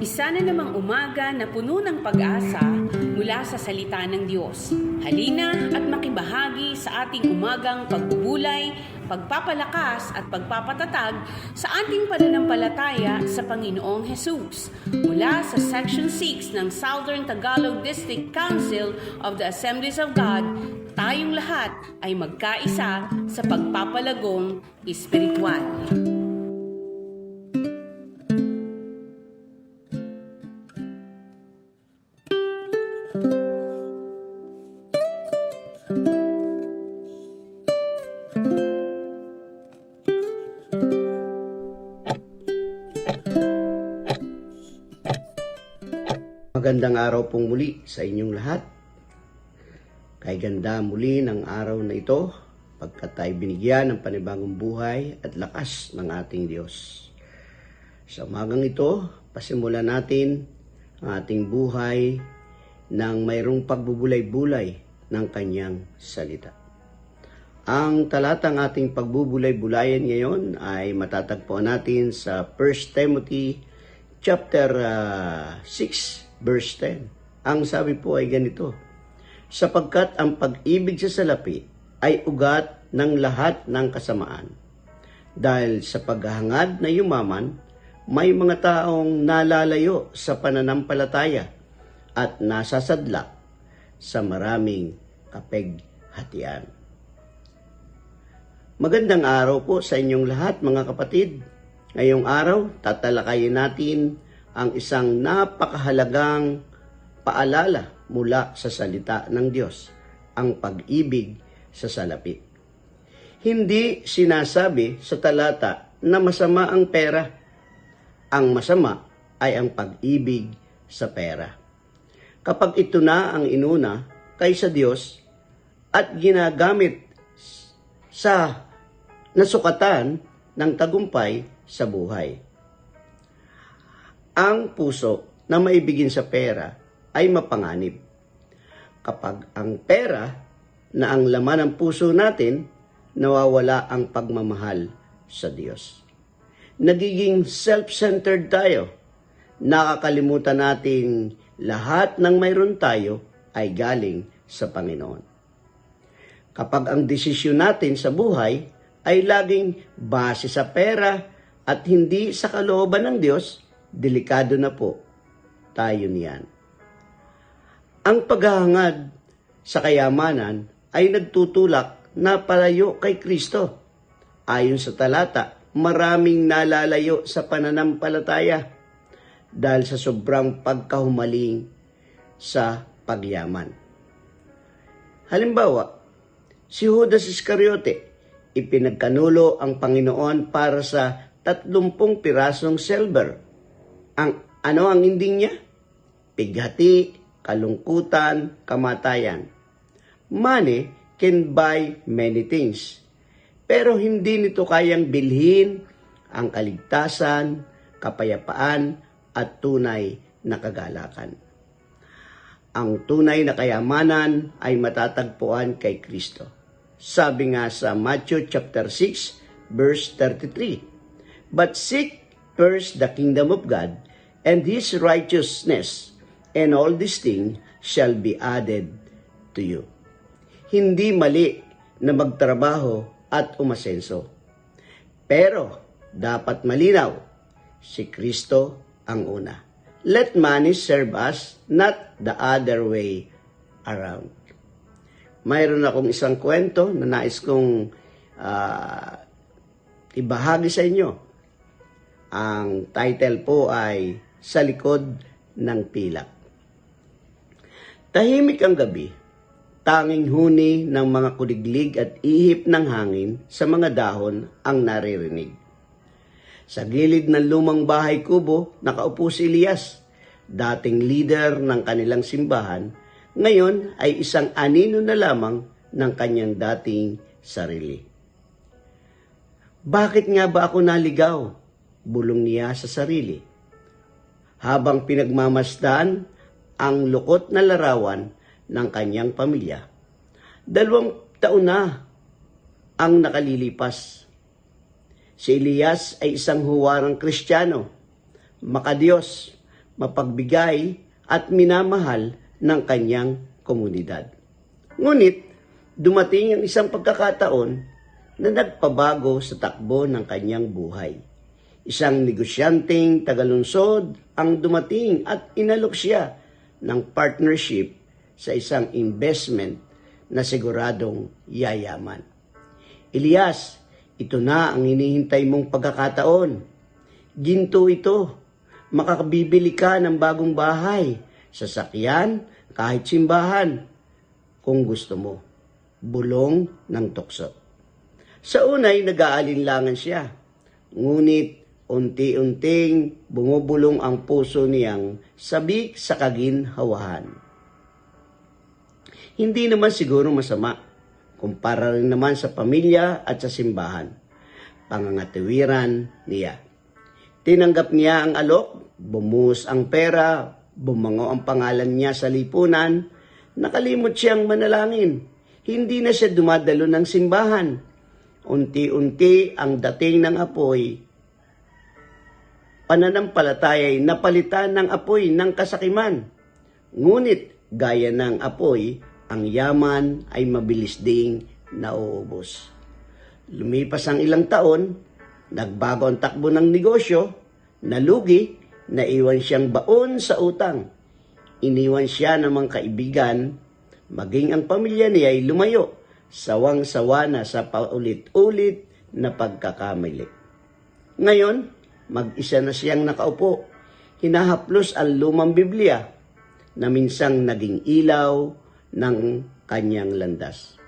Isa na namang umaga na puno ng pag-asa mula sa salita ng Diyos. Halina at makibahagi sa ating umagang pagbubulay, pagpapalakas at pagpapatatag sa ating pananampalataya sa Panginoong Hesus. Mula sa Section 6 ng Southern Tagalog District Council of the Assemblies of God, tayong lahat ay magkaisa sa pagpapalagong espiritual. Magandang araw pong muli sa inyong lahat. Kay ganda muli ng araw na ito, pagkat tayo binigyan ng panibagong buhay at lakas ng ating Diyos. Sa umagang ito, pasimulan natin ang ating buhay ng mayroong pagbubulay-bulay ng kanyang salita. Ang talatang ating pagbubulay-bulayan ngayon ay matatagpuan natin sa 1 Timothy chapter 6, verse 10. Ang sabi po ay ganito: sapagkat ang pag-ibig sa salapi ay ugat ng lahat ng kasamaan. Dahil sa paghahangad na yumaman, may mga taong nalalayo sa pananampalataya at nasasadlak sa maraming kapighatian. Magandang araw po sa inyong lahat, mga kapatid. Ngayong araw, tatalakayin natin ang isang napakahalagang paalala mula sa salita ng Diyos, ang pag-ibig sa salapi. Hindi sinasabi sa talata na masama ang pera. Ang masama ay ang pag-ibig sa pera. Kapag ito na ang inuna kaysa Diyos at ginagamit sa nasukatan ng tagumpay sa buhay. Ang puso na maibigin sa pera ay mapanganib. Kapag ang pera na ang laman ng puso natin, nawawala ang pagmamahal sa Diyos. Nagiging self-centered tayo. Nakakalimutan natin lahat ng mayroon tayo ay galing sa Panginoon. Kapag ang desisyon natin sa buhay ay laging base sa pera at hindi sa kalooban ng Diyos, delikado na po tayo niyan. Ang paghahangad sa kayamanan ay nagtutulak na palayo kay Kristo. Ayon sa talata, maraming nalalayo sa pananampalataya dahil sa sobrang pagkahumaling sa pagyaman. Halimbawa, si Judas Iscariote, ipinagkanulo ang Panginoon para sa 30 pirasong silver. Ano ang ending niya? Pighati, kalungkutan, kamatayan. Money can buy many things. Pero hindi nito kayang bilhin ang kaligtasan, kapayapaan, at tunay na kagalakan. Ang tunay na kayamanan ay matatagpuan kay Kristo. Sabi nga sa Matthew chapter 6, verse 33, but seek first the kingdom of God and His righteousness, and all these things shall be added to you. Hindi mali na magtrabaho at umasenso. Pero dapat malinaw, si Kristo ang una. Let money serve us, not the other way around. Mayroon akong isang kwento na nais kong ibahagi sa inyo. Ang title po ay Sa Likod ng Pilak. Tahimik ang gabi, tanging huni ng mga kuliglig at ihip ng hangin sa mga dahon ang naririnig. Sa gilid ng lumang bahay kubo, nakaupo si Elias, dating leader ng kanilang simbahan. Ngayon ay isang anino na lamang ng kanyang dating sarili. Bakit nga ba ako naligaw? Bulong niya sa sarili. Habang pinagmamasdan ang lukot na larawan ng kanyang pamilya. 2 taon na ang nakalilipas. Si Elias ay isang huwarang Kristiyano, makadiyos, mapagbigay at minamahal ng kanyang komunidad. Ngunit, dumating ang isang pagkakataon na nagpabago sa takbo ng kanyang buhay. Isang negosyanteng tagalunsod ang dumating at inalok siya ng partnership sa isang investment na siguradong yayaman. Elias, ito na ang hinihintay mong pagkakataon. Ginto ito. Makakabibili ka ng bagong bahay, sasakyan, kahit simbahan. Kung gusto mo, bulong ng tukso. Sa unay, nag-aalinlangan siya. Ngunit, unti-unting bumubulong ang puso niyang sabik sa kaginhawahan. Hindi naman siguro masama, kumpara rin naman sa pamilya at sa simbahan. Pangangatiwiran niya. Tinanggap niya ang alok, bumuhos ang pera, bumango ang pangalan niya sa lipunan, nakalimot siyang manalangin. Hindi na siya dumadalo ng simbahan. Unti-unti ang dating ng apoy, pananampalataya ay napalitan ng apoy ng kasakiman. Ngunit gaya ng apoy, ang yaman ay mabilis ding nauubos. Lumipas ang ilang taon, nagbago ang takbo ng negosyo, nalugi, naiwan siyang baon sa utang. Iniwan siya ng mga kaibigan, maging ang pamilya niya ay lumayo, sawang-sawa na sa paulit-ulit na pagkakamali. Ngayon, mag-isa na siyang nakaupo, hinahaplos ang lumang Biblia na minsang naging ilaw ng kanyang landas.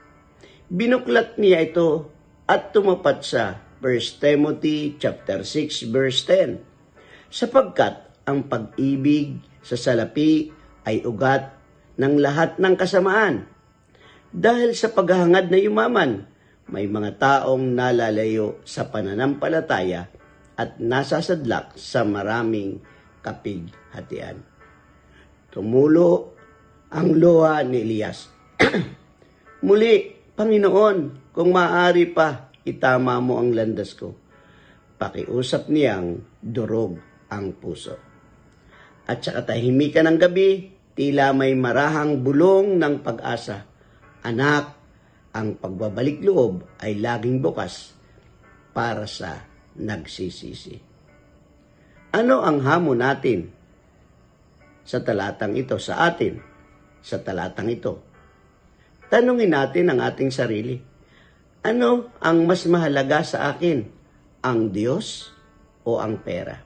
Binuklat niya ito at tumapat sa 1 Timothy chapter 6 verse 10. Sapagkat ang pag-ibig sa salapi ay ugat ng lahat ng kasamaan. Dahil sa paghahangad na yumaman, may mga taong nalalayo sa pananampalataya at nasasadlak sa maraming kapighatian. Tumulo ang luha ni Elias. Muli, Panginoon, kung maaari pa, itama mo ang landas ko. Pakiusap niyang durog ang puso. At sa katahimikan ng gabi, tila may marahang bulong ng pag-asa. Anak, ang pagbabalik loob ay laging bukas para sa nagsisisi. Ano ang hamon natin sa talatang ito sa atin? Sa talatang ito, tanungin natin ang ating sarili. Ano ang mas mahalaga sa akin? Ang Diyos o ang pera?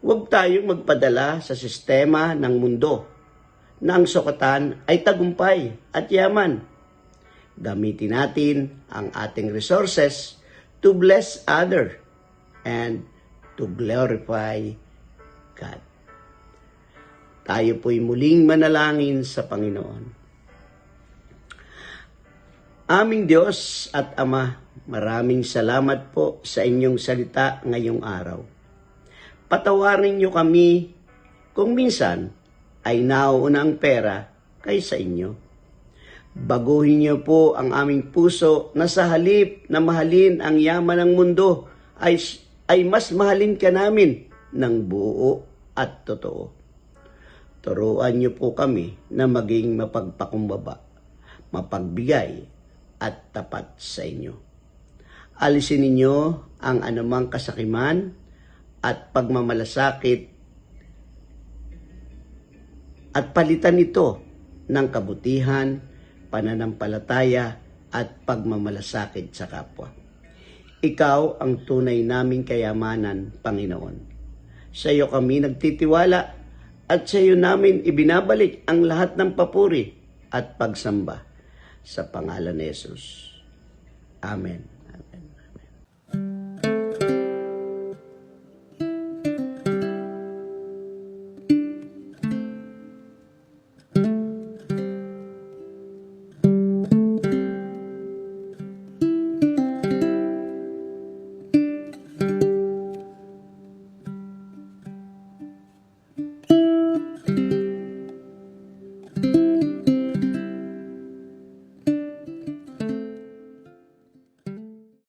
Huwag tayong magpadala sa sistema ng mundo na ang sukatan ay tagumpay at yaman. Gamitin natin ang ating resources to bless others and to glorify God. Tayo po'y muling manalangin sa Panginoon. Aming Diyos at Ama, maraming salamat po sa inyong salita ngayong araw. Patawarin niyo kami kung minsan ay nauuna ang pera kaysa inyo. Baguhin niyo po ang aming puso na sa halip na mahalin ang yaman ng mundo ay mas mahalin ka namin ng buo at totoo. Turuan niyo po kami na maging mapagpakumbaba, mapagbigay at tapat sa inyo. Alisin ninyo ang anumang kasakiman at pagmamalasakit at palitan ito ng kabutihan, pananampalataya at pagmamalasakit sa kapwa. Ikaw ang tunay naming kayamanan, Panginoon. Sa iyo kami nagtitiwala at sa iyo namin ibinabalik ang lahat ng papuri at pagsamba sa pangalan ni Jesus. Amen. Amen.